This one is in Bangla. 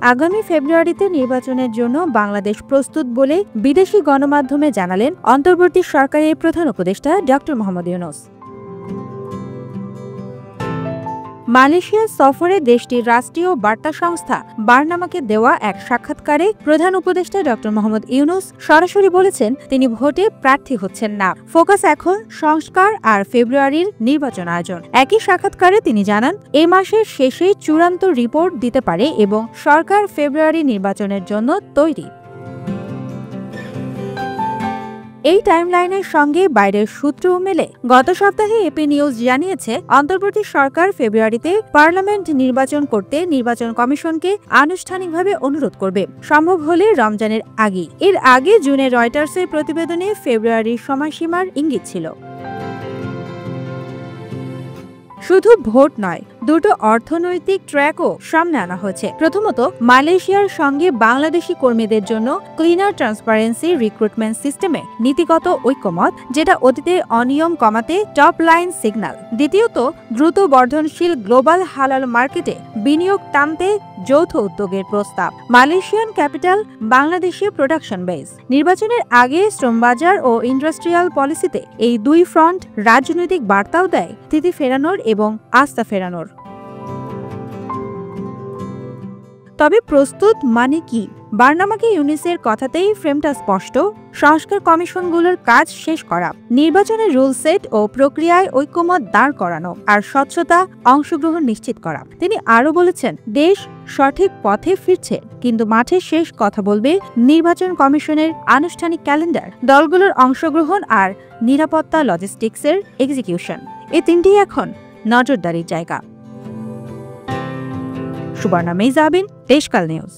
আগামী ফেব্রুয়ারিতে নির্বাচনের জন্য বাংলাদেশ প্রস্তুত বলে বিদেশি গণমাধ্যমে জানালেন অন্তর্বর্তী সরকারের প্রধান উপদেষ্টা ড. মোহাম্মদ ইউনূস। মালয়েশিয়া সফরে দেশটির রাষ্ট্রীয় বার্তা সংস্থা বার্নামাকে দেওয়া এক সাক্ষাৎকারে প্রধান উপদেষ্টা ড. মোহাম্মদ ইউনূস সরাসরি বলেছেন তিনি ভোটে প্রার্থী হচ্ছেন না, ফোকাস এখন সংস্কার আর ফেব্রুয়ারির নির্বাচন আয়োজন। একই সাক্ষাৎকারে তিনি জানান এ মাসের শেষেই চূড়ান্ত রিপোর্ট দিতে পারে এবং সরকার ফেব্রুয়ারি নির্বাচনের জন্য তৈরি। এই টাইমলাইনের সঙ্গে বাইরের সূত্রও মেলে। গত সপ্তাহে এপি নিউজ জানিয়েছে অন্তর্বর্তী সরকার ফেব্রুয়ারিতে পার্লামেন্ট নির্বাচন করতে নির্বাচন কমিশনকে আনুষ্ঠানিকভাবে অনুরোধ করবে, সম্ভব হলে রমজানের আগেই। এর আগে জুনে রয়টার্সের প্রতিবেদনে ফেব্রুয়ারির সময়সীমার ইঙ্গিত ছিল। শুধু ভোট নয়, দুটো অর্থনৈতিক ট্র্যাকও সামনে আনা হয়েছে। প্রথমত, মালয়েশিয়ার সঙ্গে বাংলাদেশি কর্মীদের জন্য ক্লিনার ট্রান্সপারেন্সি রিক্রুটমেন্ট সিস্টেমে নীতিগত ঐকমত, যেটা অতীতের অনিয়ম কমাতে টপ লাইন সিগন্যাল। দ্বিতীয়ত, দ্রুত বর্ধনশীল গ্লোবাল হালাল মার্কেটে বিনিয়োগ টানতে যৌথ উদ্যোগের প্রস্তাব। Malaysian capital, Bangladeshi production base. নির্বাচনের আগে শ্রমবাজার ও ইন্ডাস্ট্রিয়াল পলিসিতে এই দুই ফ্রন্ট রাজনৈতিক বার্তাও দেয় স্থিতি ফেরানোর এবং আস্থা ফেরানোর। তবে প্রস্তুত মানে কি? বার্নামাকে ইউনিসের কথাতেই ফ্রেমটা স্পষ্ট, সংস্কার কমিশনগুলোর কাজ শেষ করা, নির্বাচনের রুল সেট ও প্রক্রিয়ায় ঐকমত দাঁড় করানো, আর স্বচ্ছতা, অংশগ্রহণ নিশ্চিত করা। তিনি আরও বলেছেন দেশ সঠিক পথে ফিরছে, কিন্তু মাঠে শেষ কথা বলবে নির্বাচন কমিশনের আনুষ্ঠানিক ক্যালেন্ডার, দলগুলোর অংশগ্রহণ আর নিরাপত্তা লজিস্টিক্সের এক্সিকিউশন। এই তিনটি এখন নজরদারির জায়গা। সুবর্ণা মেহজাবিন, দেশকাল নিউজ।